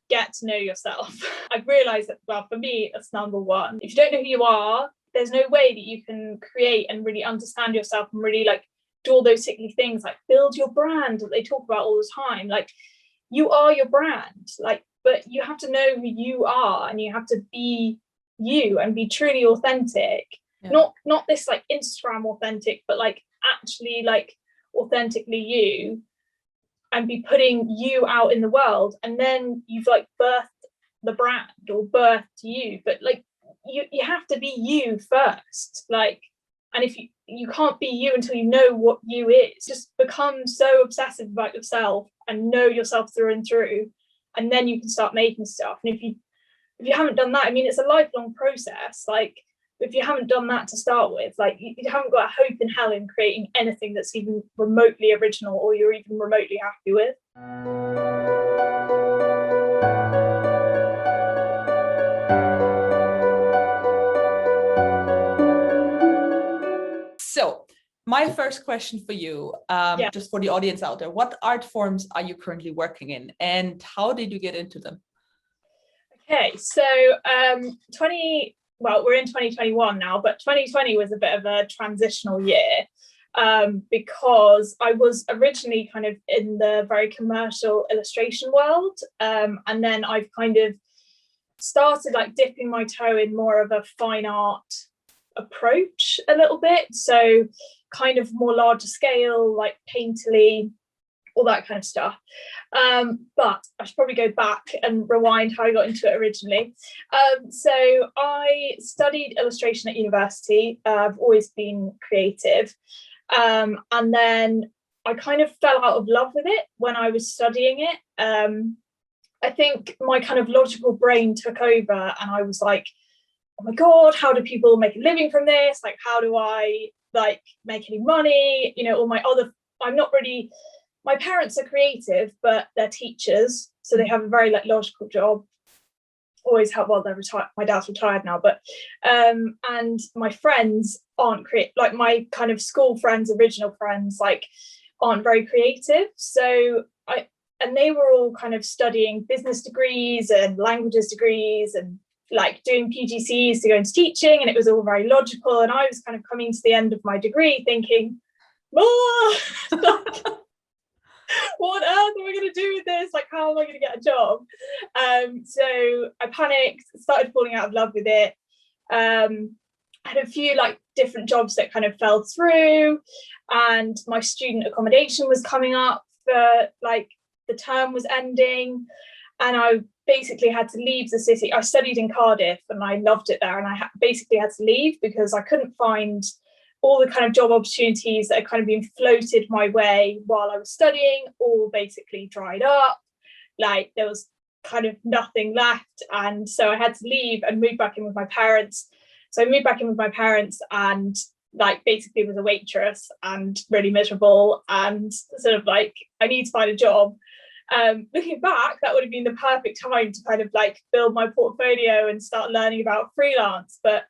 get to know yourself. I've realized that, well, for me, that's number one. If you don't know who you are, there's no way that you can create and really understand yourself and really like do all those sickly things like build your brand that they talk about all the time. Like, you are your brand, like, but you have to know who you are and you have to be you and be truly authentic. Yeah. Not this like Instagram authentic, but like actually like authentically you, and be putting you out in the world. And then you've like birthed the brand or birthed you, but like you have to be you first. Like, and if you can't be you until you know what you is. Just become so obsessive about yourself and know yourself through and through, and then you can start making stuff. And if you haven't done that, I mean, it's a lifelong process. Like, if you haven't done that to start with, like, you haven't got a hope in hell in creating anything that's even remotely original or you're even remotely happy with. So my first question for you, just for the audience out there, what art forms are you currently working in and how did you get into them? Okay, so we're in 2021 now, but 2020 was a bit of a transitional year because I was originally kind of in the very commercial illustration world, and then I've kind of started like dipping my toe in more of a fine art approach a little bit, so kind of more larger scale, like painterly, all that kind of stuff. But I should probably go back and rewind how I got into it originally. So I studied illustration at university. I've always been creative. And then I kind of fell out of love with it when I was studying it. I think my kind of logical brain took over and I was like, oh my God, how do people make a living from this? Like, how do I like make any money? You know, all my other, my parents are creative, but they're teachers. So they have a very like logical job. Always have, well, they're retired. My dad's retired now, but and my friends aren't like my kind of school friends, original friends, like aren't very creative. So they were all kind of studying business degrees and languages degrees and like doing PGCEs to go into teaching, and it was all very logical. And I was kind of coming to the end of my degree thinking, oh, like, what on earth am I going to do with this? Like, how am I going to get a job? So I panicked, started falling out of love with it. Had a few like different jobs that kind of fell through, and my student accommodation was coming up for like the term was ending, and I basically had to leave the city. I studied in Cardiff and I loved it there, and I basically had to leave because I couldn't find all the kind of job opportunities that had kind of been floated my way while I was studying, all basically dried up. Like, there was kind of nothing left. And so I had to leave and move back in with my parents. So I moved back in with my parents and like basically was a waitress and really miserable and sort of like, I need to find a job. Looking back, that would have been the perfect time to kind of like build my portfolio and start learning about freelance. But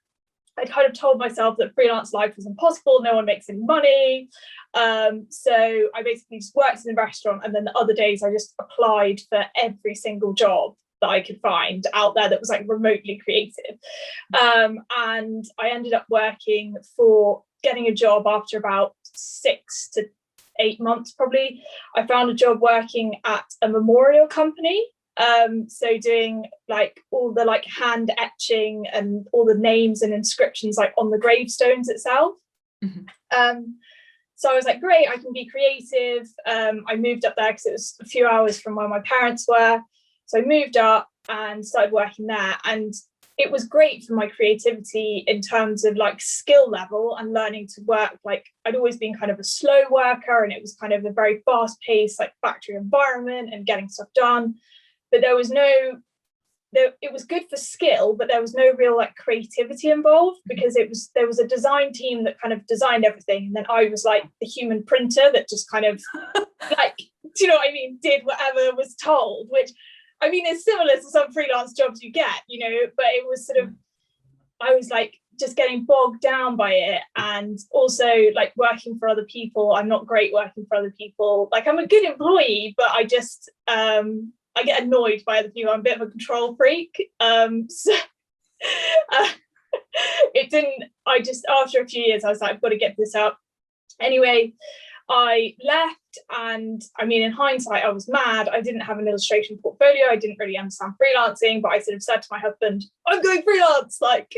I kind of told myself that freelance life was impossible. No one makes any money. So I basically just worked in a restaurant, and then the other days I just applied for every single job that I could find out there that was like remotely creative. And I ended up getting a job after about 6 to 8 months probably. I found a job working at a memorial company. So doing like all the like hand etching and all the names and inscriptions like on the gravestones itself. Mm-hmm. So I was like, great, I can be creative. I moved up there because it was a few hours from where my parents were. So I moved up and started working there, and it was great for my creativity in terms of like skill level and learning to work. Like, I'd always been kind of a slow worker, and it was kind of a very fast paced like factory environment and getting stuff done. But it was good for skill, but there was no real like creativity involved because there was a design team that kind of designed everything. And then I was like the human printer that just kind of like, do you know what I mean? Did whatever was told, which I mean, is similar to some freelance jobs you get, you know, but it was sort of, I was like just getting bogged down by it. And also like working for other people. I'm not great working for other people. Like, I'm a good employee, but I just, I get annoyed by other people. I'm a bit of a control freak. So it didn't, I just, after a few years, I was like, I've got to get this up. Anyway, I left, and I mean, in hindsight, I was mad. I didn't have an illustration portfolio. I didn't really understand freelancing, but I sort of said to my husband, I'm going freelance, like,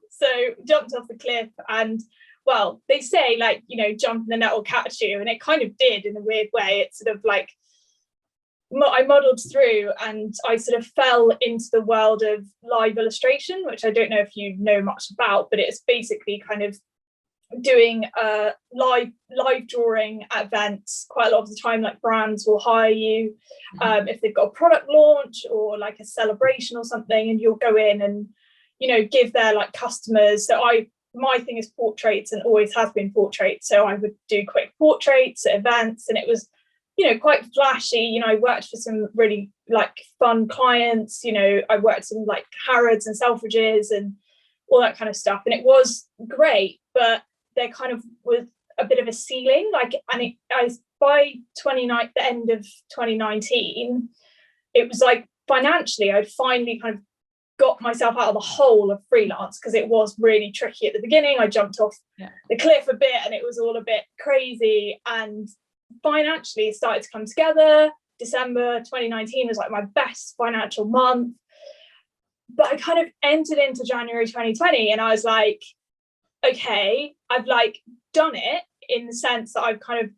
so jumped off the cliff. And well, they say, like, you know, jump in the net will catch you, and it kind of did in a weird way. It's sort of like, I modeled through, and I sort of fell into the world of live illustration, which I don't know if you know much about, but it's basically kind of doing live drawing at events. Quite a lot of the time, like, brands will hire you if they've got a product launch or like a celebration or something, and you'll go in and, you know, give their like customers. So my thing is portraits, and always has been portraits. So I would do quick portraits at events, and it was, you know, quite flashy. You know, I worked for some really like fun clients. You know, I worked in like Harrods and Selfridges and all that kind of stuff, and it was great. But there kind of was a bit of a ceiling, like, and by the end of 2019, it was like financially, I'd finally kind of got myself out of the hole of freelance, because it was really tricky at the beginning. I jumped off the cliff a bit, and it was all a bit crazy, and financially it started to come together. December 2019 was like my best financial month, but I kind of entered into January 2020, and I was like, okay, I've like done it, in the sense that I've kind of,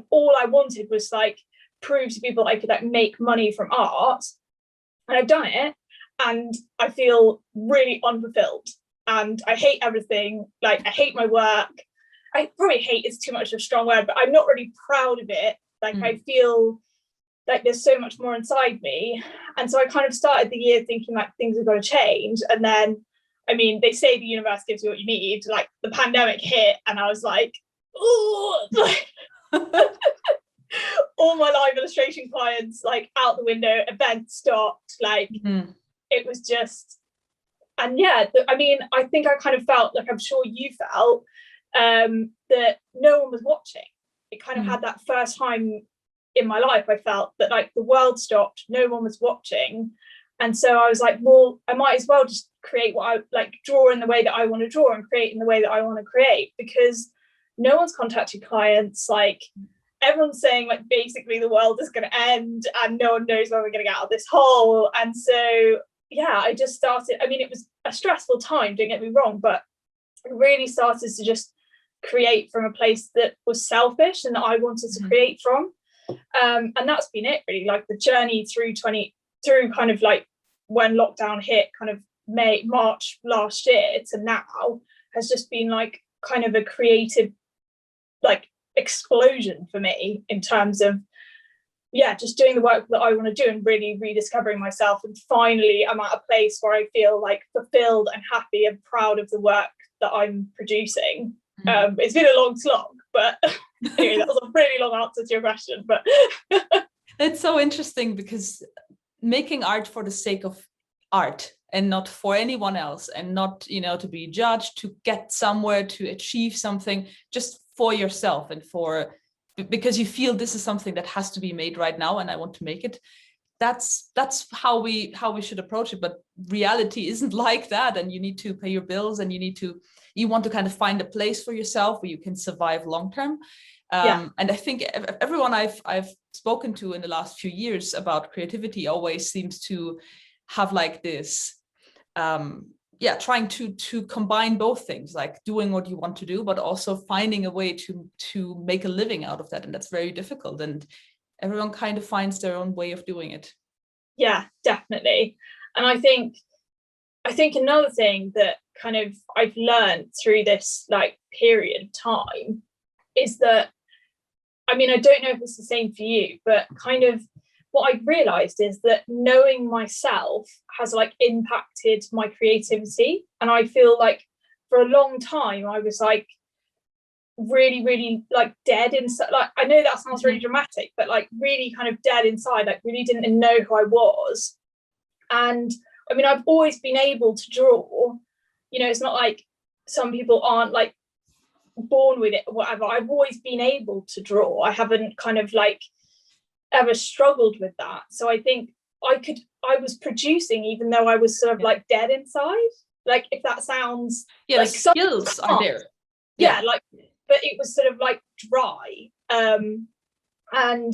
all I wanted was like prove to people I could like make money from art, and I've done it, and I feel really unfulfilled, and I hate everything. Like, I hate my work. I probably hate is too much of a strong word, but I'm not really proud of it. Like, I feel like there's so much more inside me. And so I kind of started the year thinking like things have got to change. And then, I mean, they say the universe gives you what you need. Like, the pandemic hit, and I was like, oh, all my live illustration clients like out the window, events stopped, like it was just, and yeah, I mean, I think I kind of felt like, I'm sure you felt, that no one was watching. It kind of had that first time in my life I felt that like the world stopped, no one was watching. And so I was like, well, I might as well just create what I like, draw in the way that I want to draw, and create in the way that I want to create, because no one's contacted clients. Like, everyone's saying like basically the world is going to end, and no one knows when we're going to get out of this hole. And so yeah, I just started. I mean, it was a stressful time, don't get me wrong, but I really started to just create from a place that was selfish and that I wanted to create from. And that's been it really, like the journey through kind of like when lockdown hit, kind of March last year to now, has just been like kind of a creative like explosion for me, in terms of just doing the work that I want to do and really rediscovering myself. And finally I'm at a place where I feel like fulfilled and happy and proud of the work that I'm producing. It's been a long slog, but anyway, that was a really long answer to your question. But it's so interesting, because making art for the sake of art and not for anyone else, and not, you know, to be judged, to get somewhere, to achieve something, just for yourself, and because you feel this is something that has to be made right now and I want to make it. That's how we should approach it. But reality isn't like that, and you need to pay your bills, and you want to kind of find a place for yourself where you can survive long term. And I think everyone I've spoken to in the last few years about creativity always seems to have like this trying to combine both things, like doing what you want to do, but also finding a way to make a living out of that. And that's very difficult, and everyone kind of finds their own way of doing it. Yeah, definitely. And I think another thing that kind of I've learned through this like period of time is that, I mean, I don't know if it's the same for you, but kind of what I've realized is that knowing myself has like impacted my creativity. And I feel like for a long time I was like really, really like dead inside. Like, I know that sounds really dramatic, but like really kind of dead inside, like really didn't know who I was. And I mean, I've always been able to draw, you know, it's not like some people aren't like born with it or whatever. I've always been able to draw. I haven't kind of like ever struggled with that. So I think I was producing even though I was sort of like dead inside. Like, if that sounds the skills are there. Like, but it was sort of like dry. And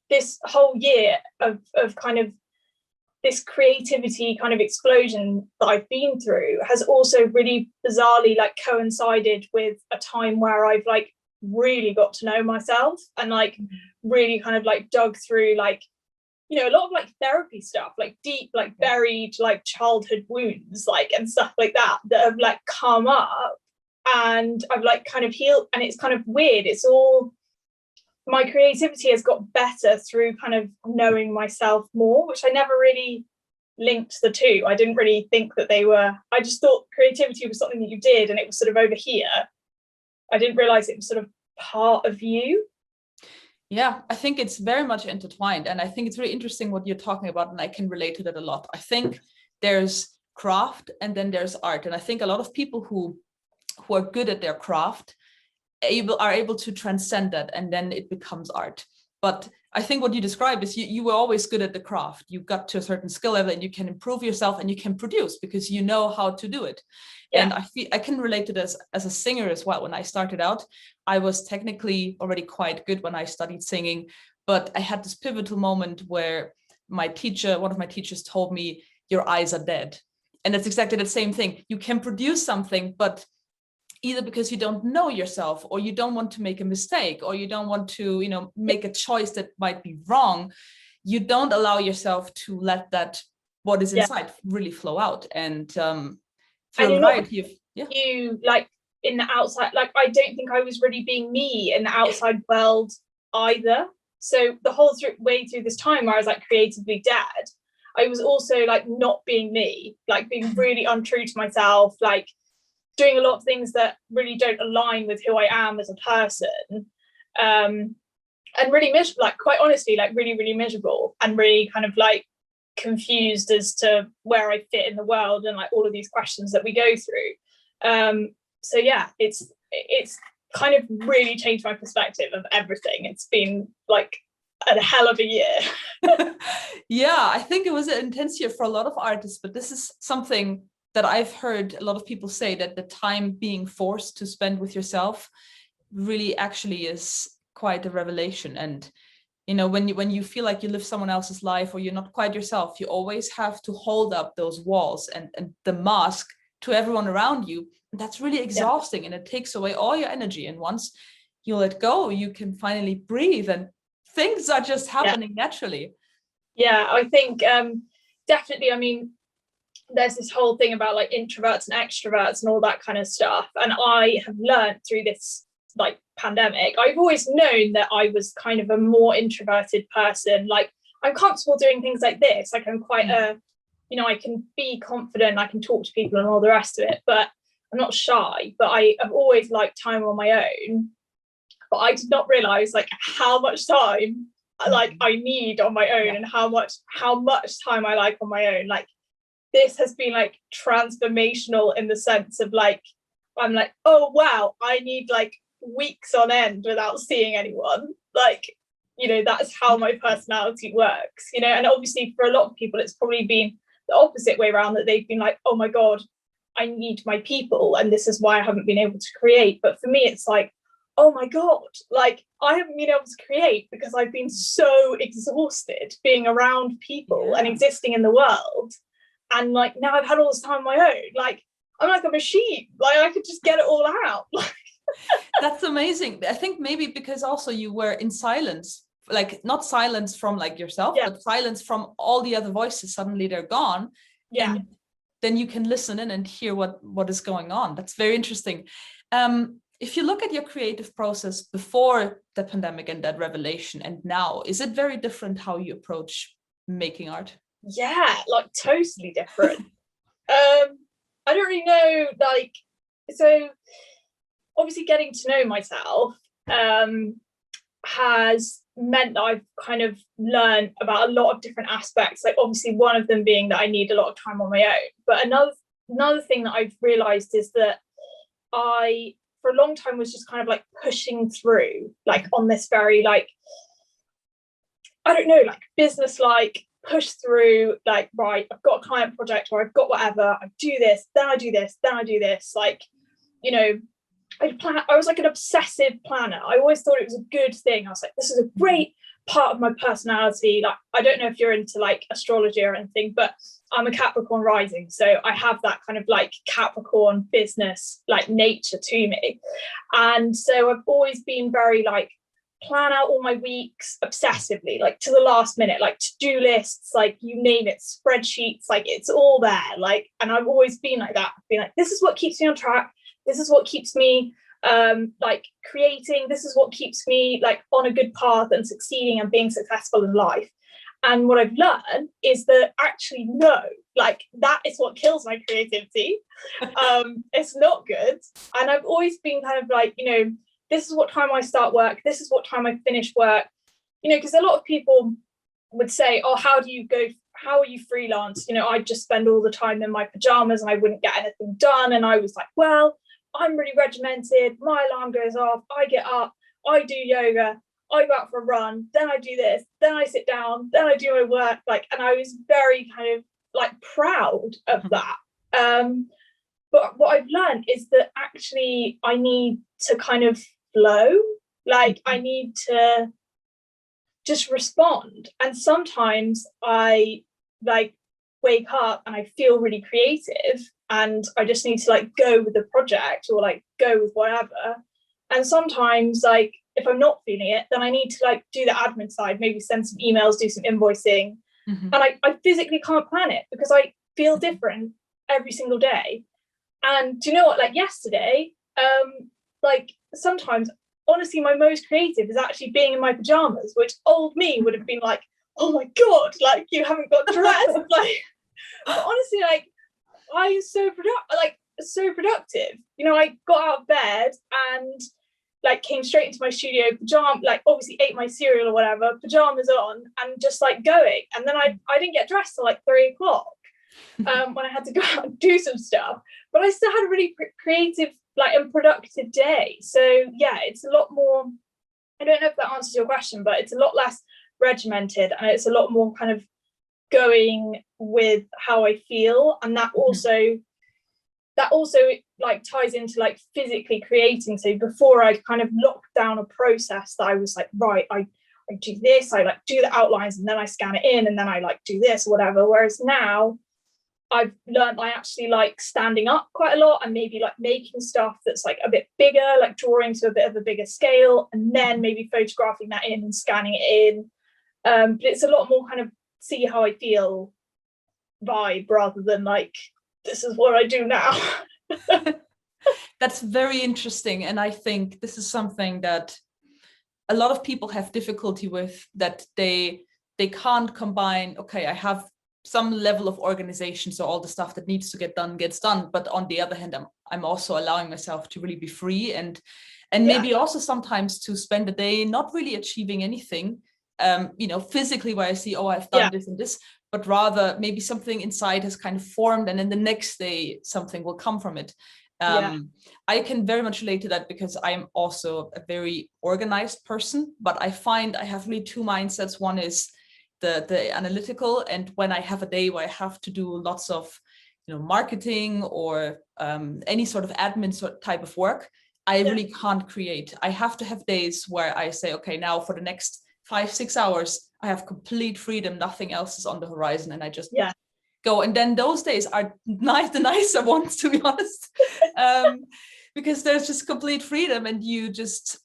this whole year of kind of this creativity kind of explosion that I've been through has also really bizarrely like coincided with a time where I've like really got to know myself and like really kind of like dug through like, you know, a lot of like therapy stuff, like deep, like buried, like childhood wounds, like, and stuff like that have like come up, and I've like kind of healed. And it's kind of weird. It's all, my creativity has got better through kind of knowing myself more, which I never really linked the two. I didn't really think that they were, I just thought creativity was something that you did and it was sort of over here. I didn't realize it was sort of part of you. Yeah, I think it's very much intertwined. And I think it's really interesting what you're talking about, and I can relate to that a lot. I think there's craft and then there's art. And I think a lot of people who are good at their craft are able to transcend that, and then it becomes art. But I think what you described is you were always good at the craft. You got to a certain skill level and you can improve yourself and you can produce because you know how to do it. Yeah. And I can relate to this as a singer as well. When I started out, I was technically already quite good when I studied singing, but I had this pivotal moment where one of my teachers told me, your eyes are dead. And that's exactly the same thing. You can produce something, but either because you don't know yourself, or you don't want to make a mistake, or you don't want to, make a choice that might be wrong, you don't allow yourself to let that, what is inside, really flow out. And through a variety of, you like in the outside, like, I don't think I was really being me in the outside world either. So the whole way through this time where I was like creatively dead, I was also like not being me, like being really untrue to myself, like doing a lot of things that really don't align with who I am as a person, and really miserable, like, quite honestly, like really, really miserable, and really kind of like confused as to where I fit in the world, and like all of these questions that we go through. So yeah, it's kind of really changed my perspective of everything. It's been like a hell of a year. Yeah, I think it was an intense year for a lot of artists, but this is something that I've heard a lot of people say, that the time being forced to spend with yourself really actually is quite a revelation. And when you feel like you live someone else's life, or you're not quite yourself, you always have to hold up those walls and the mask to everyone around you. And that's really exhausting, and it takes away all your energy. And once you let go, you can finally breathe, and things are just happening naturally. Yeah, I think definitely. I mean, there's this whole thing about like introverts and extroverts and all that kind of stuff. And I have learned through this like pandemic, I've always known that I was kind of a more introverted person. Like, I'm comfortable doing things like this. Like, I'm quite I can be confident, I can talk to people and all the rest of it, but I'm not shy. But I have always liked time on my own. But I did not realize like how much time like I need on my own, and how much time I like on my own. Like, this has been like transformational in the sense of like, I'm like, oh wow, I need like weeks on end without seeing anyone. Like, that's how my personality works, and obviously for a lot of people it's probably been the opposite way around, that they've been like, oh my god, I need my people, and this is why I haven't been able to create. But for me it's like, oh my god, like, I haven't been able to create because I've been so exhausted being around people and existing in the world. And like, now I've had all this time on my own, like, I'm like a machine, like I could just get it all out. That's amazing. I think maybe because also you were in silence, like not silence from like yourself, but silence from all the other voices. Suddenly they're gone. Yeah. And then you can listen in and hear what is going on. That's very interesting. If you look at your creative process before the pandemic and that revelation, and now, is it very different how you approach making art? Yeah, like totally different. I don't really know, like, so obviously getting to know myself has meant that I've kind of learned about a lot of different aspects, like obviously one of them being that I need a lot of time on my own. But another thing that I've realized is that I for a long time was just kind of like pushing through, like on this very like I don't know, like business, like push through, like, right, I've got a client project or I've got whatever, I do this, then I do this, then I do this. Like, you know, I was like an obsessive planner. I always thought it was a good thing. I was like, this is a great part of my personality. Like, I don't know if you're into like astrology or anything, but I'm a Capricorn rising. So I have that kind of like Capricorn business, like nature to me. And so I've always been very like, plan out all my weeks obsessively, like to the last minute, like to-do lists, like you name it, spreadsheets, like it's all there. Like, and I've always been like that, being like, this is what keeps me on track. This is what keeps me like creating. This is what keeps me like on a good path and succeeding and being successful in life. And what I've learned is that actually, no, like that is what kills my creativity. It's not good. And I've always been kind of like, you know, this is what time I start work. This is what time I finish work. You know, because a lot of people would say, oh, how do you go? How are you freelance? You know, I just spend all the time in my pajamas and I wouldn't get anything done. And I was like, well, I'm really regimented. My alarm goes off. I get up. I do yoga. I go out for a run. Then I do this. Then I sit down. Then I do my work. Like, and I was very kind of like proud of that. But what I've learned is that actually I need to kind of flow. Like, I need to just respond. And sometimes I like wake up and I feel really creative and I just need to like go with the project or like go with whatever. And sometimes like if I'm not feeling it, then I need to like do the admin side, maybe send some emails, do some invoicing. And I physically can't plan it because I feel different every single day. And do you know what, like yesterday, like sometimes honestly my most creative is actually being in my pajamas, which old me would have been like, oh my god, like you haven't got dressed. Like, but honestly, like I was so productive. You know, I got out of bed and like came straight into my studio, pajama, like obviously ate my cereal or whatever, pajamas on, and just like going. And then I didn't get dressed till like 3 o'clock when I had to go out and do some stuff. But I still had a really creative, like, and productive day. So yeah, it's a lot more. I don't know if that answers your question, but it's a lot less regimented and it's a lot more kind of going with how I feel, and that also like ties into like physically creating. So before I kind of locked down a process that I was like, right, I do this, I like do the outlines and then I scan it in and then I like do this or whatever. Whereas now I've learned I actually like standing up quite a lot and maybe like making stuff that's like a bit bigger, like drawing to a bit of a bigger scale and then maybe photographing that in and scanning it in. But it's a lot more kind of see how I feel vibe rather than like, this is what I do now. That's very interesting. And I think this is something that a lot of people have difficulty with, that they can't combine, okay, I have some level of organization, so all the stuff that needs to get done gets done, but on the other hand I'm also allowing myself to really be free and maybe also sometimes to spend a day not really achieving anything, you know, physically, where I see, oh, I've done this and this, but rather maybe something inside has kind of formed and then the next day something will come from it. I can very much relate to that because I'm also a very organized person, but I find I have really two mindsets. One is the analytical, and when I have a day where I have to do lots of, you know, marketing or any sort of admin type of work, I really can't create. I have to have days where I say, okay, now for the next 5-6 hours I have complete freedom, nothing else is on the horizon, and I just go. And then those days are the nicer ones, to be honest, because there's just complete freedom and you just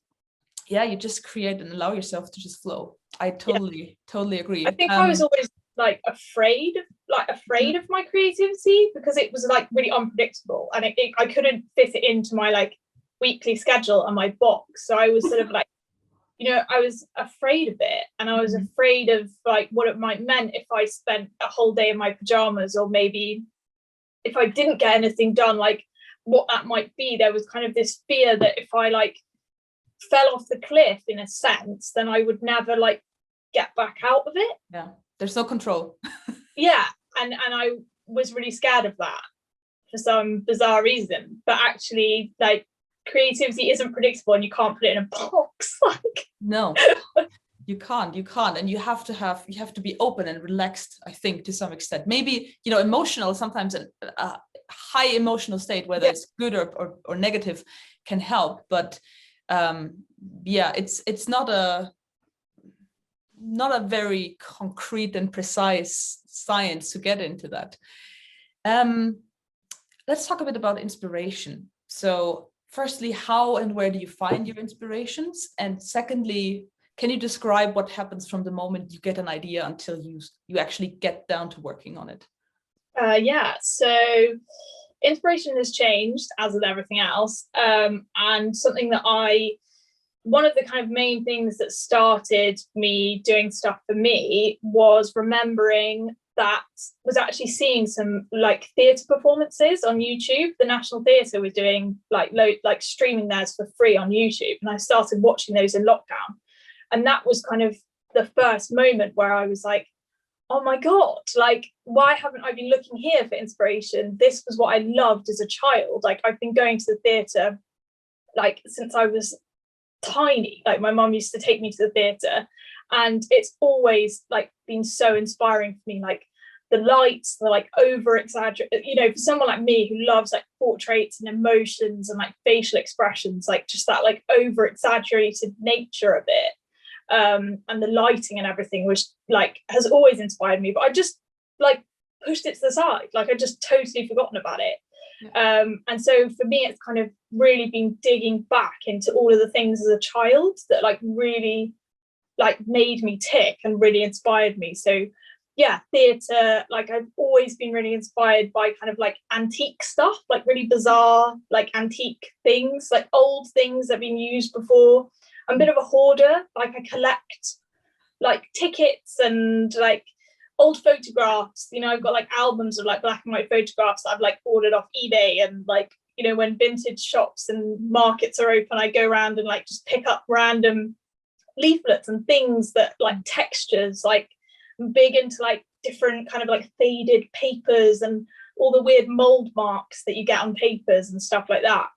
create and allow yourself to just flow. I totally agree. I think I was always like afraid of my creativity because it was like really unpredictable and I couldn't fit it into my like weekly schedule and my box. So I was sort of like, you know, I was afraid of it, and I was afraid of like what it might mean if I spent a whole day in my pajamas, or maybe if I didn't get anything done, like what that might be. There was kind of this fear that if I like fell off the cliff in a sense, then I would never like get back out of it. Yeah, there's no control. And I was really scared of that for some bizarre reason. But actually, like, creativity isn't predictable and you can't put it in a box. Like, no. You can't, and you have to be open and relaxed, I think, to some extent. Maybe, emotional, sometimes a high emotional state, whether it's good or negative, can help. But it's not a very concrete and precise science to get into that. Let's talk a bit about inspiration. So firstly, how and where do you find your inspirations? And secondly, can you describe what happens from the moment you get an idea until you actually get down to working on it? So inspiration has changed, as with everything else. And something that one of the kind of main things that started me doing stuff for me was remembering that was actually seeing some like theatre performances on YouTube. The National Theatre was doing like streaming theirs for free on YouTube, and I started watching those in lockdown. And that was kind of the first moment where I was like, oh my God, like, why haven't I been looking here for inspiration? This was what I loved as a child. Like, I've been going to the theatre like since I was tiny. Like, my mum used to take me to the theatre, and it's always like been so inspiring for me. Like, the lights, the like over exaggerate, for someone like me who loves like portraits and emotions and like facial expressions, like just that like over exaggerated nature of it. And the lighting and everything was like has always inspired me, but I just like pushed it to the side. Like, I just totally forgotten about it. And so for me, it's kind of really been digging back into all of the things as a child that like really like made me tick and really inspired me. So yeah, theatre, like I've always been really inspired by kind of like antique stuff, like really bizarre, like antique things, like old things that have been used before. I'm a bit of a hoarder. Like, I collect like tickets and like old photographs. I've got like albums of like black and white photographs that I've like ordered off eBay. And like, when vintage shops and markets are open, I go around and like just pick up random leaflets and things that like textures. Like, I'm big into like different kind of like faded papers and all the weird mold marks that you get on papers and stuff like that.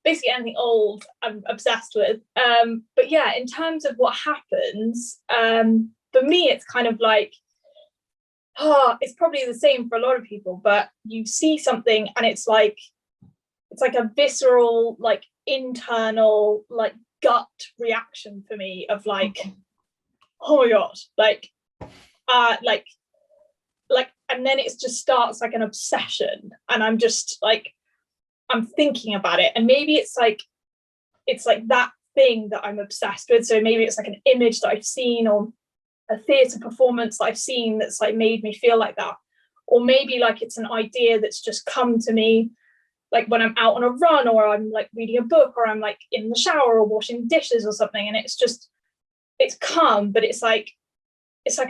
Basically anything old I'm obsessed with. But yeah, in terms of what happens, for me it's kind of like, it's probably the same for a lot of people, but you see something and it's like a visceral, like internal, like gut reaction for me of like, oh my god, like and then it just starts like an obsession, and I'm just like, I'm thinking about it, and maybe it's like that thing that I'm obsessed with. So maybe it's like an image that I've seen, or a theatre performance that I've seen that's like made me feel like that, or maybe like it's an idea that's just come to me like when I'm out on a run, or I'm like reading a book, or I'm like in the shower or washing dishes or something, and it's come, but it's like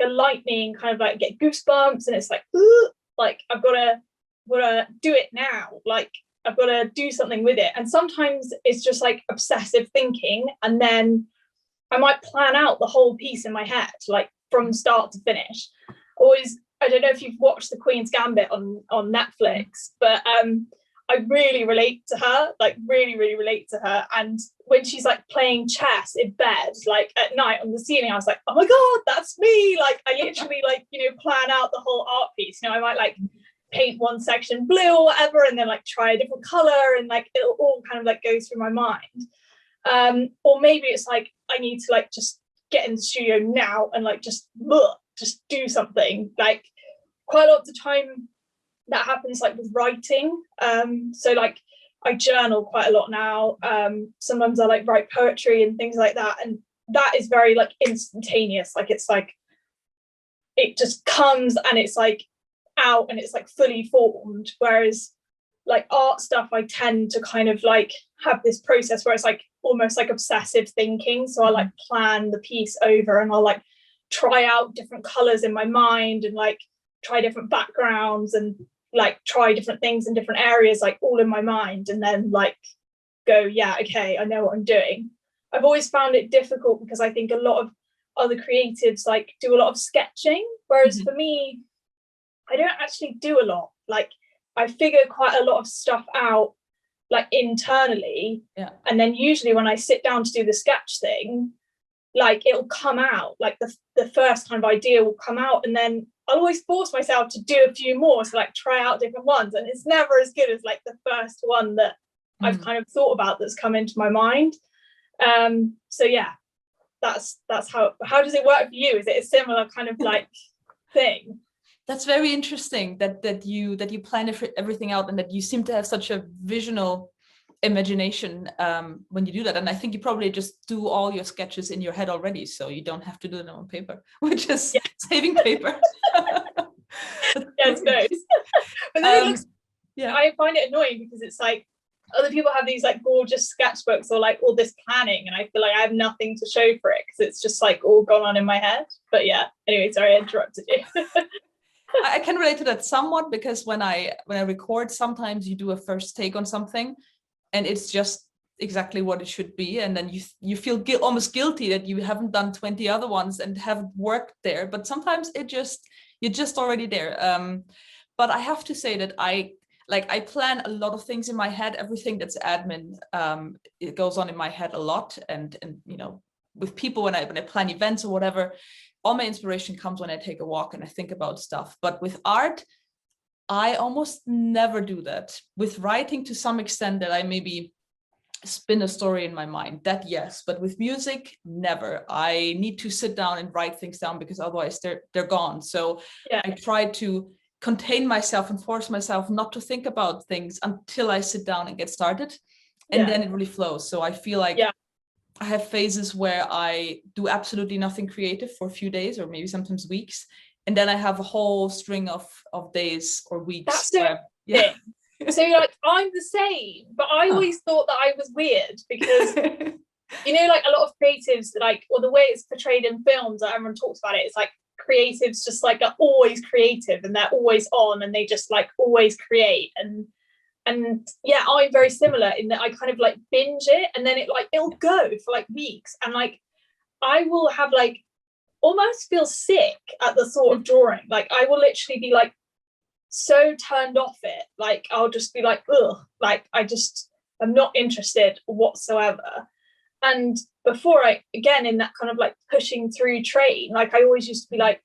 a lightning kind of like get goosebumps, and it's like, ooh, like I've got to do it now, like I've got to do something with it. And sometimes it's just like obsessive thinking, and then I might plan out the whole piece in my head, like from start to finish. I don't know if you've watched The Queen's Gambit on Netflix, but I really relate to her, like really, really relate to her. And when she's like playing chess in bed, like at night on the ceiling, I was like, oh my God, that's me. Like, I literally like, plan out the whole art piece. I might like paint one section blue or whatever, and then like try a different color, and like it'll all kind of like go through my mind. Or maybe it's like, I need to like just get in the studio now and like just do something. Like, quite a lot of the time that happens like with writing. So like I journal quite a lot now. Sometimes I like write poetry and things like that, and that is very like instantaneous. Like, it's like it just comes and it's like out and it's like fully formed. Whereas like art stuff, I tend to kind of like have this process where it's like almost like obsessive thinking. So I like plan the piece over, and I'll like try out different colors in my mind, and like try different backgrounds, and like try different things in different areas, like all in my mind, and then like go, yeah, okay, I know what I'm doing. I've always found it difficult because I think a lot of other creatives like do a lot of sketching, whereas for me, I don't actually do a lot. Like, I figure quite a lot of stuff out like internally, and then usually when I sit down to do the sketch thing, like it'll come out, like the first kind of idea will come out, and then I'll always force myself to do a few more, so like try out different ones, and it's never as good as like the first one that I've kind of thought about that's come into my mind. So yeah, that's how does it work for you? Is it a similar kind of like thing? That's very interesting that you plan everything out, and that you seem to have such a visional imagination when you do that. And I think you probably just do all your sketches in your head already, so you don't have to do them on paper, which is saving paper. It's nice. But then it looks, I find it annoying because it's like other people have these like gorgeous sketchbooks or like all this planning, and I feel like I have nothing to show for it because it's just like all gone on in my head. But yeah, anyway, sorry I interrupted you. I can relate to that somewhat, because when I record, sometimes you do a first take on something and it's just exactly what it should be, and then you feel almost guilty that you haven't done 20 other ones and haven't worked there. But sometimes you're just already there. But I have to say that I plan a lot of things in my head. Everything that's admin, it goes on in my head a lot, and you know, with people, when I plan events or whatever, all my inspiration comes when I take a walk and I think about stuff. But with art, I almost never do that. With writing, to some extent, that I maybe spin a story in my mind, that yes, but with music, never. I need to sit down and write things down, because otherwise they're gone. So I try to contain myself and force myself not to think about things until I sit down and get started, and then it really flows. So I feel like I have phases where I do absolutely nothing creative for a few days, or maybe sometimes weeks, and then I have a whole string of days or weeks. That's so you're like, I'm the same, but I always thought that I was weird, because you know, like a lot of creatives, like, or the way it's portrayed in films, like everyone talks about it, it's like creatives just like are always creative and they're always on and they just like always create. And yeah, I'm very similar in that I kind of like binge it, and then it'll go for like weeks, and like I will have like almost feel sick at the thought of drawing. Like I will literally be like so turned off it, like I'll just be like, ugh, like I'm not interested whatsoever. And before, I again, in that kind of like pushing through train, like I always used to be like,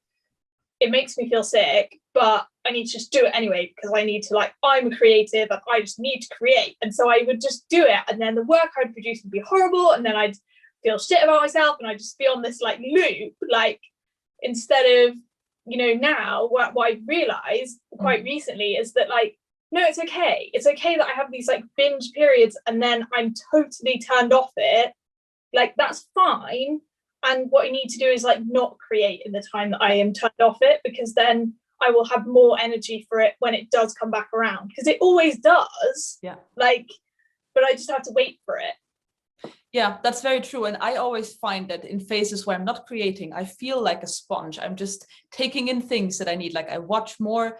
it makes me feel sick, but I need to just do it anyway, because I need to, like, I'm a creative and I just need to create. And so I would just do it, and then the work I'd produce would be horrible, and then I'd feel shit about myself, and I'd just be on this like loop, like, instead of, you know, now what I realized quite recently is that, like, no, it's okay that I have these like binge periods and then I'm totally turned off it, like that's fine. And what I need to do is like not create in the time that I am turned off it, because then I will have more energy for it when it does come back around, because it always does. Like, but I just have to wait for it. Yeah, that's very true. And I always find that in phases where I'm not creating, I feel like a sponge. I'm just taking in things that I need. Like I watch more,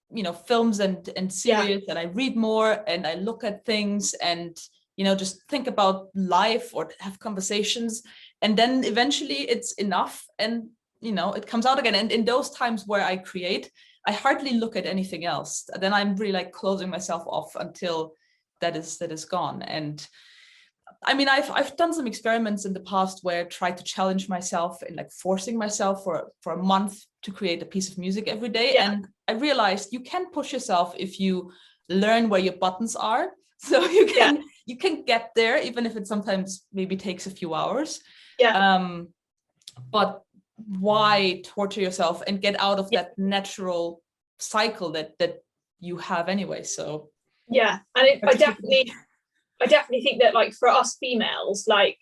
you know, films and series, and I read more, and I look at things, and, you know, just think about life or have conversations. And then eventually it's enough, and, you know, it comes out again. And in those times where I create, I hardly look at anything else. Then I'm really like closing myself off until that is gone. And I mean, I've done some experiments in the past where I tried to challenge myself in like forcing myself for a month to create a piece of music every day. And I realized you can push yourself if you learn where your buttons are. So you can get there, even if it sometimes maybe takes a few hours. But why torture yourself and get out of that natural cycle that you have anyway? So and I definitely think that, like, for us females, like,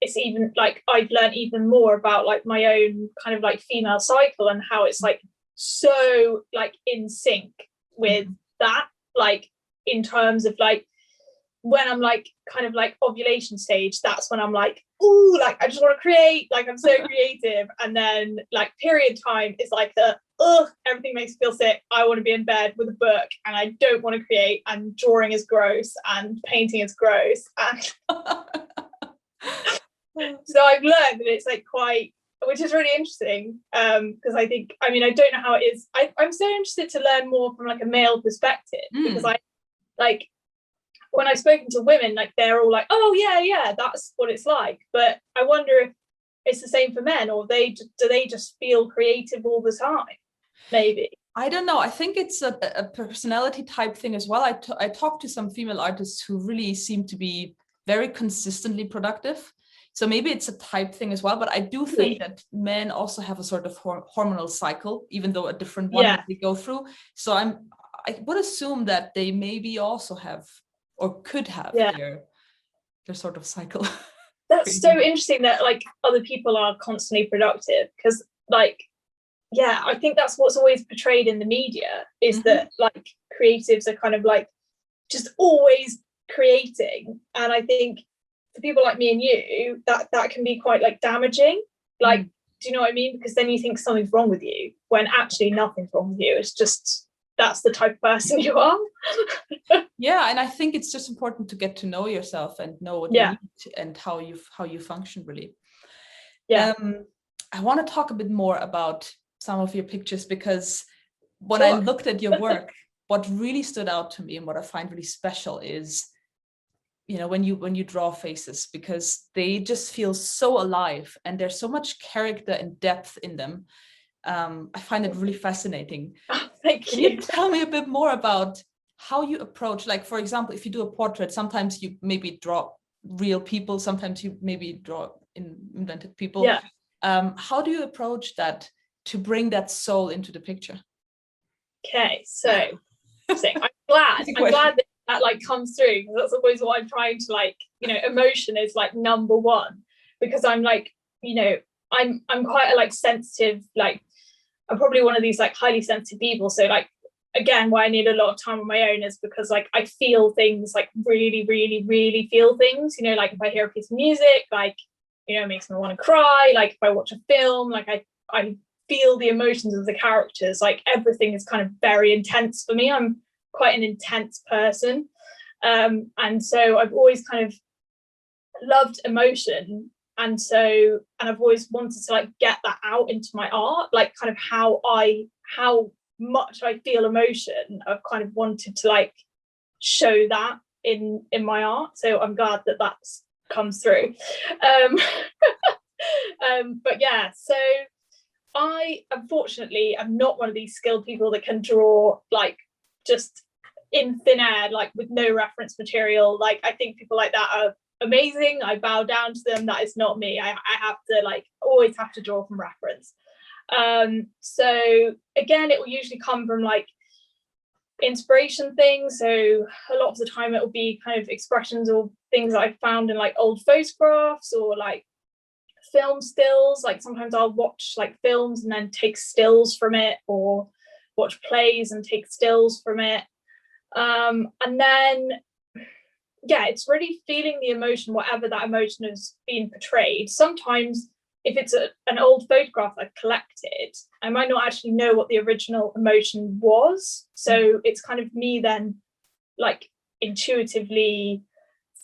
it's even like I've learned even more about like my own kind of like female cycle, and how it's like so like in sync with that, like in terms of like when I'm like kind of like ovulation stage, that's when I'm like, ooh, like I just want to create, like I'm so creative. And then like period time is like the everything makes me feel sick, I want to be in bed with a book and I don't want to create, and drawing is gross and painting is gross. And so I've learned that it's like quite, which is really interesting, because I think, I mean, I don't know how it is. I'm so interested to learn more from like a male perspective, because I like when I've spoken to women, like they're all like, oh yeah, that's what it's like. But I wonder if it's the same for men, or do they just feel creative all the time? Maybe. I don't know. I think it's a personality type thing as well. I talked to some female artists who really seem to be very consistently productive. So maybe it's a type thing as well. But I do think that men also have a sort of hormonal cycle, even though a different one that they go through. So I would assume that they maybe also have, or could have, their sort of cycle. That's so interesting that like other people are constantly productive, because like, yeah, I think that's what's always portrayed in the media, is that like creatives are kind of like just always creating. And I think for people like me and you, that can be quite like damaging. Like, do you know what I mean? Because then you think something's wrong with you, when actually nothing's wrong with you. It's just, that's the type of person you are. Yeah, and I think it's just important to get to know yourself and know what you need and how you function, really. Yeah. I want to talk a bit more about some of your pictures, because when I looked at your work, what really stood out to me and what I find really special is, you know, when you draw faces, because they just feel so alive and there's so much character and depth in them. I find it really fascinating. Oh, thank you. Can you tell me a bit more about how you approach, like, for example, if you do a portrait, sometimes you maybe draw real people, sometimes you maybe draw invented people. Yeah. How do you approach that to bring that soul into the picture? Okay, so I'm glad that like comes through, because that's always what I'm trying to, like, you know, emotion is like number one, because I'm like, you know, I'm quite a like sensitive, like I'm probably one of these like highly sensitive people. So like, again, why I need a lot of time on my own is because like I feel things, like really, really, really feel things, you know, like if I hear a piece of music, like, you know, it makes me want to cry. Like if I watch a film, like I feel the emotions of the characters. Like everything is kind of very intense for me. I'm quite an intense person. And so I've always kind of loved emotion. And I've always wanted to like get that out into my art, like kind of how much I feel emotion. I've kind of wanted to like show that in my art. So I'm glad that that's comes through. But yeah, so I unfortunately am not one of these skilled people that can draw like just in thin air, like with no reference material. Like I think people like that are amazing. I bow down to them. That is not me. I have to like always have to draw from reference. So again, it will usually come from like inspiration things. So a lot of the time it will be kind of expressions or things that I found in like old photographs or like film stills. Like sometimes I'll watch like films and then take stills from it, or watch plays and take stills from it. And then yeah, it's really feeling the emotion, whatever that emotion is being portrayed. Sometimes if it's an old photograph I've collected, I might not actually know what the original emotion was. So it's kind of me then like intuitively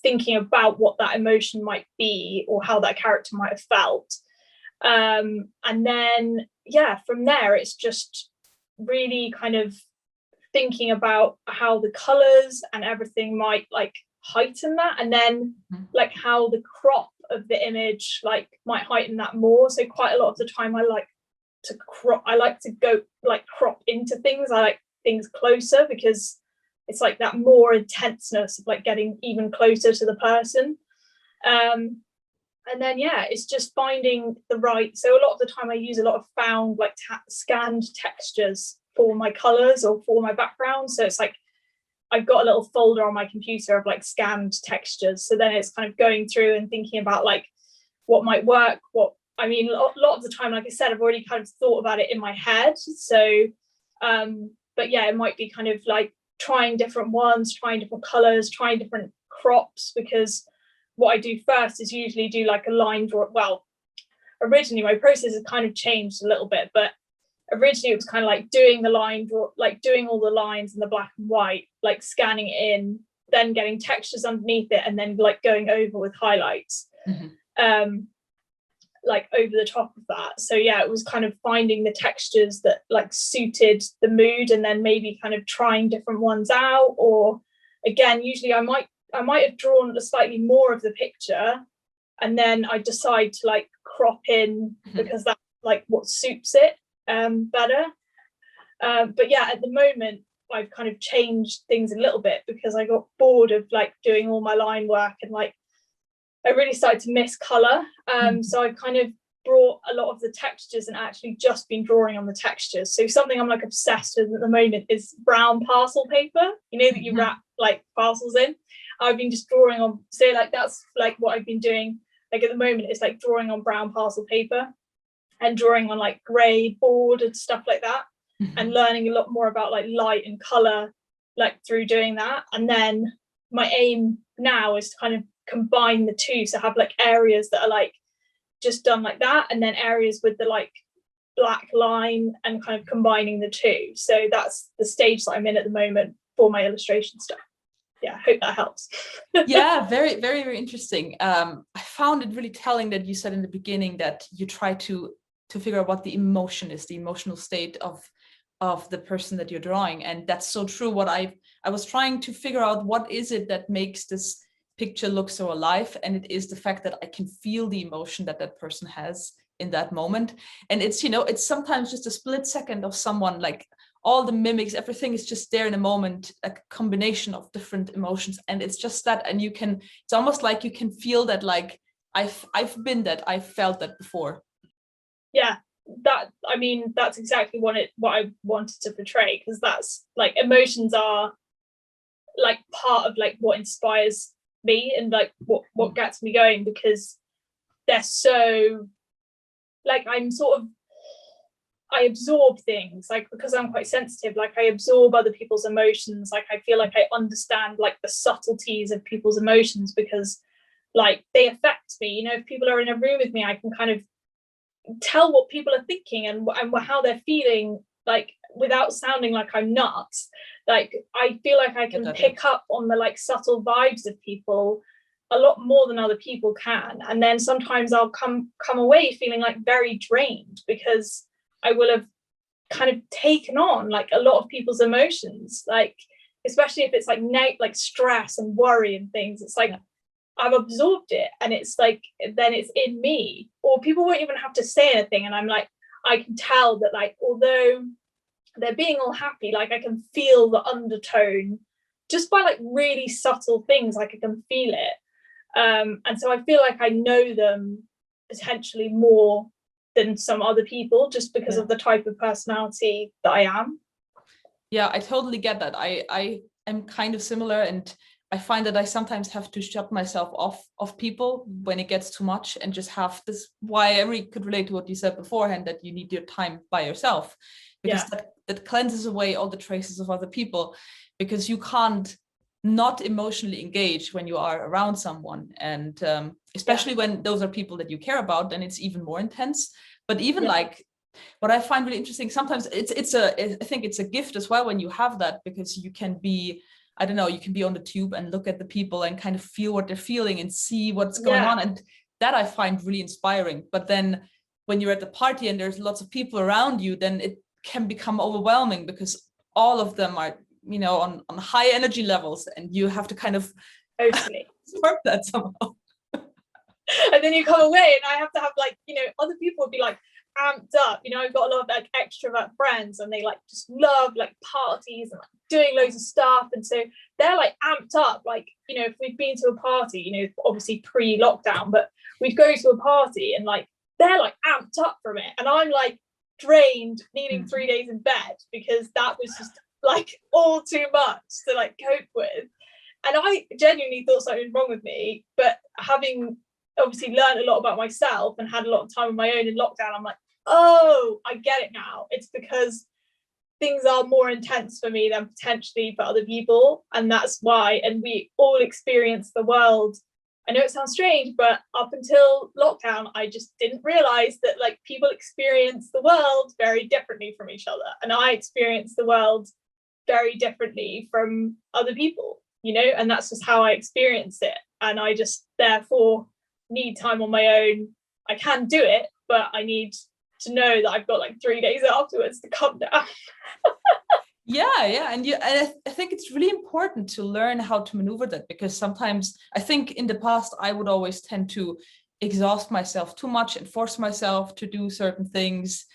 thinking about what that emotion might be or how that character might have felt. And then, yeah, from there, it's just really kind of thinking about how the colors and everything might like heighten that. And then like how the crop of the image like might heighten that more. So quite a lot of the time I like to go like crop into things. I like things closer because it's like that more intenseness of like getting even closer to the person. And then yeah, it's just finding the right, so a lot of the time I use a lot of found like scanned textures for my colors or for my background. So it's like I've got a little folder on my computer of like scanned textures. So then it's kind of going through and thinking about like what might work. What I mean, a lot of the time, like I said, I've already kind of thought about it in my head. So but yeah, it might be kind of like trying different ones, trying different colors, trying different crops, because what I do first is usually do like a line draw. Well, originally my process has kind of changed a little bit, but originally it was kind of like doing the line draw, like doing all the lines in the black and white, like scanning it in, then getting textures underneath it, and then like going over with highlights, like over the top of that. So yeah, it was kind of finding the textures that like suited the mood, and then maybe kind of trying different ones out. Or again, usually I might have drawn a slightly more of the picture, and then I decide to like crop in because that's like what suits it better. But yeah, at the moment I've kind of changed things a little bit because I got bored of like doing all my line work, and like I really started to miss color. So I kind of brought a lot of the textures and actually just been drawing on the textures. So something I'm like obsessed with at the moment is brown parcel paper, you know, that you wrap like parcels in. I've been just drawing on, so like that's like what I've been doing. Like at the moment it's like drawing on brown parcel paper and drawing on like grey board and stuff like that, and learning a lot more about like light and color like through doing that. And then my aim now is to kind of combine the two, so have like areas that are like just done like that, and then areas with the like black line, and kind of combining the two. So that's the stage that I'm in at the moment for my illustration stuff. Yeah, I hope that helps. Yeah, very, very, very interesting. I found it really telling that you said in the beginning that you try to figure out what the emotion is, the emotional state of the person that you're drawing. And that's so true. What I was trying to figure out, what is it that makes this picture look so alive? And it is the fact that I can feel the emotion that that person has in that moment. And it's, you know, it's sometimes just a split second of someone, like all the mimics, everything is just there in a moment, a combination of different emotions. And it's just that, and you can, it's almost like you can feel that, like I've been that, I've felt that before. Yeah, that, I mean, that's exactly what I wanted to portray, because that's like, emotions are like part of like what inspires me and like what gets me going, because they're so like, I absorb things, like, because I'm quite sensitive, like I absorb other people's emotions. Like I feel like I understand like the subtleties of people's emotions, because like they affect me, you know. If people are in a room with me, I can kind of tell what people are thinking and how they're feeling, like without sounding like I'm nuts. Like I feel like I can pick up on the like subtle vibes of people a lot more than other people can. And then sometimes I'll come away feeling like very drained, because I will have kind of taken on like a lot of people's emotions, like especially if it's like like stress and worry and things. It's like I've absorbed it, and it's like then it's in me, or people won't even have to say anything, and I'm like, I can tell that, like, although they're being all happy, like I can feel the undertone just by like really subtle things. Like I can feel it, and so I feel like I know them potentially more than some other people, just because of the type of personality that I am. Yeah, I totally get that. I am kind of similar, and I find that I sometimes have to shut myself off of people when it gets too much, and just have this, why I really could relate to what you said beforehand, that you need your time by yourself, because that cleanses away all the traces of other people, because you can't not emotionally engage when you are around someone. And especially when those are people that you care about, then it's even more intense. But even like, what I find really interesting, sometimes I think it's a gift as well when you have that, because you can be, I don't know, you can be on the tube and look at the people and kind of feel what they're feeling and see what's going on. And that I find really inspiring. But then when you're at the party and there's lots of people around you, then it can become overwhelming, because all of them are, you know, on high energy levels, and you have to kind of absorb that somehow. And then you come away, and I have to have like, you know, other people would be like amped up, you know. I've got a lot of like extrovert friends, and they like just love like parties and like doing loads of stuff, and so they're like amped up. Like, you know, if we've been to a party, you know, obviously pre-lockdown, but we'd go to a party and like they're like amped up from it, and I'm like drained, needing 3 days in bed, because that was just like all too much to like cope with. And I genuinely thought something was wrong with me, but having obviously learned a lot about myself and had a lot of time on my own in lockdown, I'm like, oh, I get it now. It's because things are more intense for me than potentially for other people, and that's why. And we all experience the world, I know it sounds strange, but up until lockdown, I just didn't realize that like people experience the world very differently from each other, and I experience the world very differently from other people, you know, and that's just how I experience it. And I just therefore need time on my own. I can do it, but I need to know that I've got like 3 days afterwards to calm down. And I think it's really important to learn how to maneuver that, because sometimes I think in the past I would always tend to exhaust myself too much and force myself to do certain things.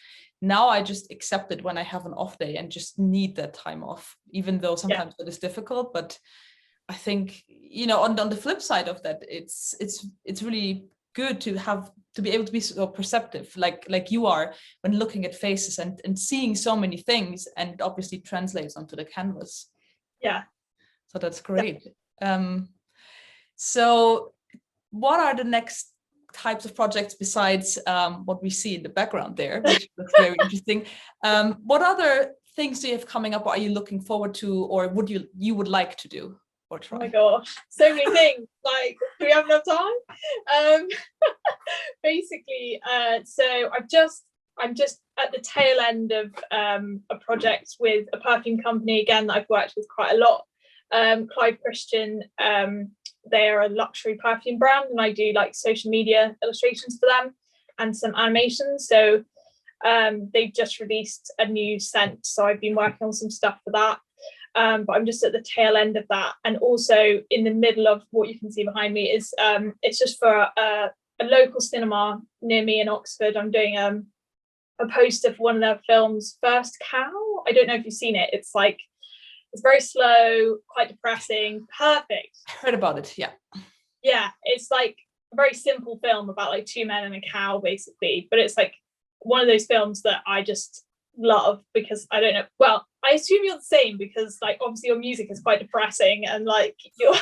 Now I just accept it when I have an off day and just need that time off, even though sometimes it is difficult. But I think, on the flip side of that, it's really good to be able to be so perceptive, like you are, when looking at faces and seeing so many things, and obviously translates onto the canvas. Yeah. So that's great. So what are the next types of projects besides what we see in the background there, which looks very interesting? What other things do you have coming up, or are you looking forward to, or would like to do or try? Oh my gosh, so many things. Like, do we have enough time? Basically, so I'm just at the tail end of a project with a perfume company, again, that I've worked with quite a lot. Clive Christian, they are a luxury perfume brand, and I do like social media illustrations for them and some animations. So they've just released a new scent, so I've been working on some stuff for that. But I'm just at the tail end of that, and also in the middle of what you can see behind me is it's just for a local cinema near me in Oxford. I'm doing a poster for one of their films, First Cow. I don't know if you've seen it. It's very slow, quite depressing, perfect. I heard about it, yeah. Yeah, it's like a very simple film about like two men and a cow, basically. But it's like one of those films that I just love, because I don't know. Well, I assume you're the same, because like obviously your music is quite depressing, and like you're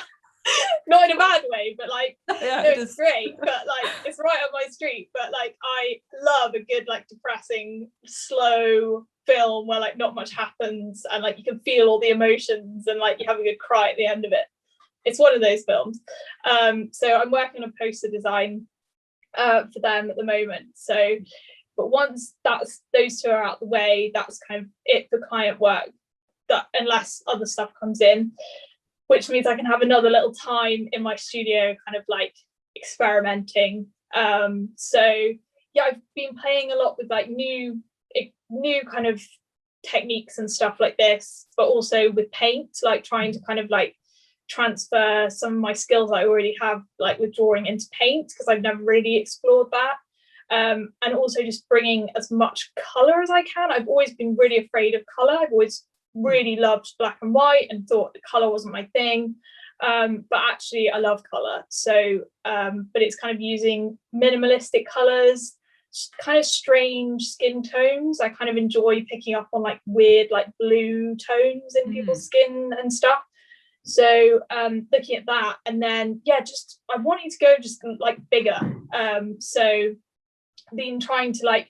not in a bad way, but like it's great, but like it's right up my street. But like I love a good like depressing slow film where like not much happens, and like you can feel all the emotions, and like you have a good cry at the end of it. It's one of those films. So I'm working on a poster design for them at the moment. So but once those two are out the way, that's kind of it for client work, that unless other stuff comes in, which means I can have another little time in my studio kind of like experimenting. So yeah, I've been playing a lot with like new kind of techniques and stuff like this, but also with paint, like trying to kind of like transfer some of my skills I already have like with drawing into paint, because I've never really explored that. And also just bringing as much color as I can. I've always been really afraid of color. I've always really loved black and white and thought the color wasn't my thing, but actually I love color. So but it's kind of using minimalistic colors, kind of strange skin tones. I kind of enjoy picking up on like weird like blue tones in people's skin and stuff. So looking at that, and then just I'm wanting to go just like bigger. So been trying to like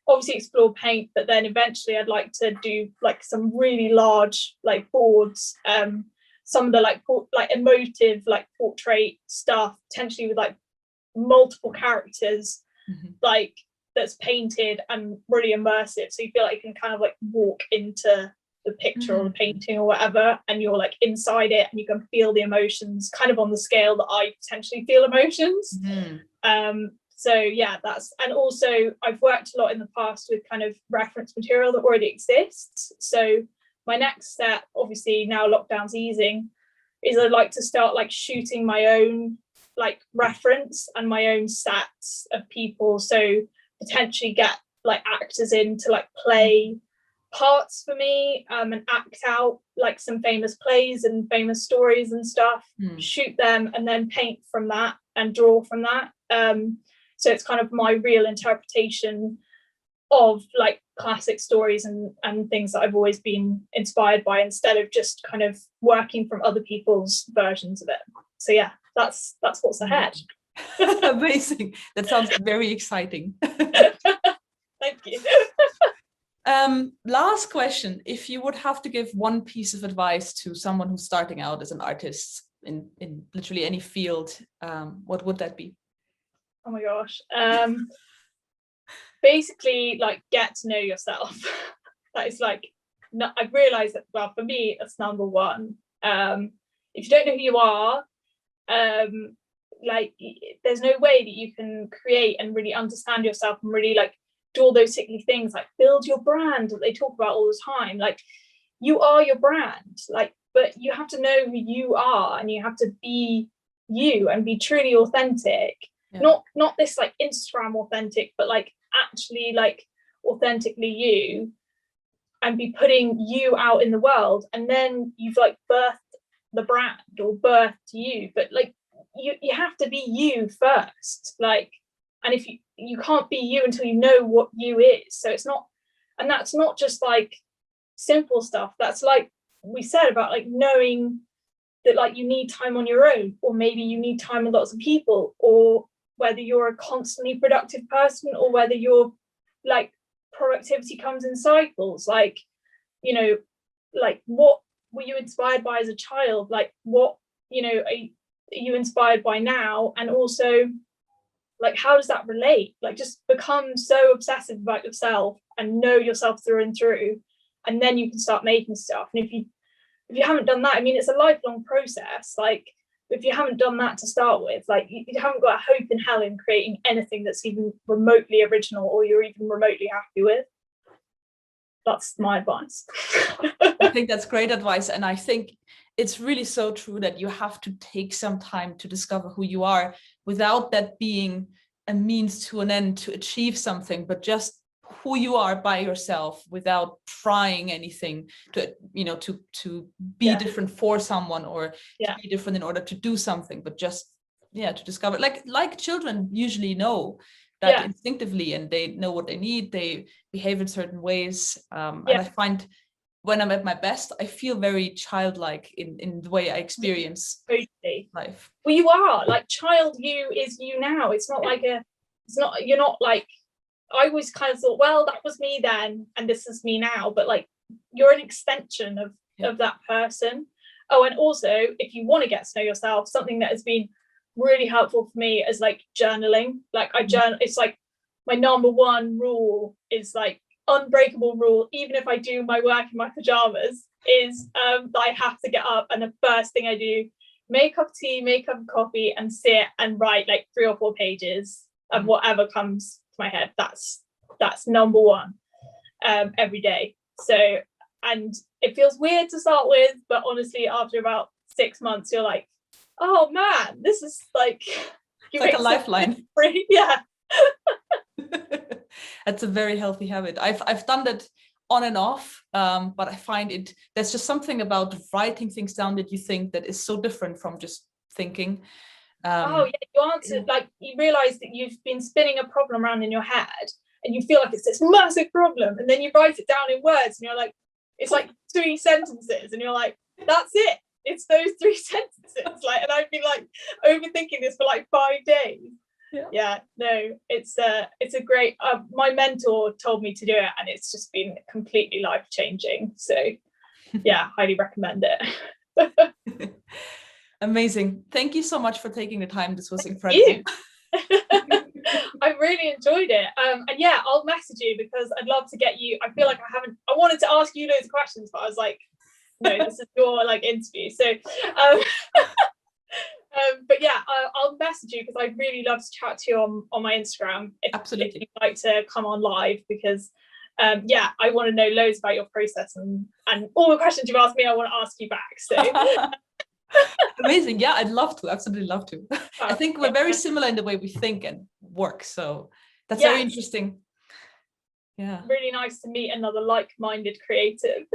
obviously explore paint, but then eventually I'd like to do like some really large like boards, some of the like emotive like portrait stuff, potentially with like multiple characters, like that's painted and really immersive, so you feel like you can kind of like walk into the picture or the painting or whatever, and you're like inside it and you can feel the emotions kind of on the scale that I potentially feel emotions. So yeah, that's, and also I've worked a lot in the past with kind of reference material that already exists. So my next step, obviously now lockdown's easing, is I'd like to start like shooting my own like reference and my own sets of people. So potentially get like actors in to like play parts for me, and act out like some famous plays and famous stories and stuff, shoot them and then paint from that and draw from that. So it's kind of my real interpretation of like classic stories and things that I've always been inspired by, instead of just kind of working from other people's versions of it. So yeah, that's what's ahead. Amazing. That sounds very exciting. Thank you. Last question. If you would have to give one piece of advice to someone who's starting out as an artist in literally any field, what would that be? Oh my gosh. Basically, like, get to know yourself. That is like, I've realized that, well, for me, that's number one. If you don't know who you are, like, there's no way that you can create and really understand yourself and really like do all those sickly things, like build your brand that they talk about all the time. Like, you are your brand, like, but you have to know who you are, and you have to be you and be truly authentic. not this like Instagram authentic, but like actually like authentically you, and be putting you out in the world. And then you've like birthed the brand or birthed you, but like you have to be you first, like, and if you can't be you until you know what you is. So it's not, and that's not just like simple stuff, that's like we said about like knowing that like you need time on your own, or maybe you need time with lots of people, or whether you're a constantly productive person, or whether you're like productivity comes in cycles, like, you know, like what were you inspired by as a child, like what, you know, are you inspired by now, and also like how does that relate, like just become so obsessive about yourself and know yourself through and through, and then you can start making stuff. And if you haven't done that, I mean, it's a lifelong process, like if you haven't done that to start with, like you haven't got a hope in hell in creating anything that's even remotely original or you're even remotely happy with. That's my advice. I think that's great advice. And I think it's really so true that you have to take some time to discover who you are, without that being a means to an end to achieve something, but just who you are by yourself, without trying anything to, you know, to be different for someone, or to be different in order to do something, but just to discover, like children usually know that instinctively, and they know what they need, they behave in certain ways, and I find when I'm at my best, I feel very childlike in the way I experience life. Well, you are like child you is you now. It's not like you're not like, I always kind of thought, well, that was me then and this is me now, but like you're an extension of that person. Oh, and also if you want to get to know yourself, something that has been really helpful for me is like journaling. Like I journal, it's like my number one rule is like unbreakable rule, even if I do my work in my pajamas, is I have to get up and the first thing I do, make a cup of tea, make a cup of coffee, and sit and write like 3 or 4 pages of whatever comes to my head. That's number one every day. So, and it feels weird to start with, but honestly after about 6 months you're like, oh man, this is like, it's like a lifeline. Yeah. That's a very healthy habit. I've done that on and off, but I find there's just something about writing things down that you think that is so different from just thinking. You answered, like you realize that you've been spinning a problem around in your head and you feel like it's this massive problem, and then you write it down in words and you're like, it's like 3 sentences and you're like, that's it, it's those 3 sentences. Like, and I've been like overthinking this for like 5 days. No, it's a great, my mentor told me to do it and it's just been completely life-changing, so highly recommend it. Amazing. Thank you so much for taking the time. This was incredible. I really enjoyed it. And I'll message you because I'd love to get you. I feel like I wanted to ask you loads of questions, but I was like, no, this is your like interview. So but I'll message you because I'd really love to chat to you on my Instagram if you'd like to come on live, because I want to know loads about your process, and all the questions you've asked me I want to ask you back. So amazing. Yeah, I'd love to, absolutely love to. I think we're very similar in the way we think and work, so that's very interesting. Yeah, really nice to meet another like-minded creative.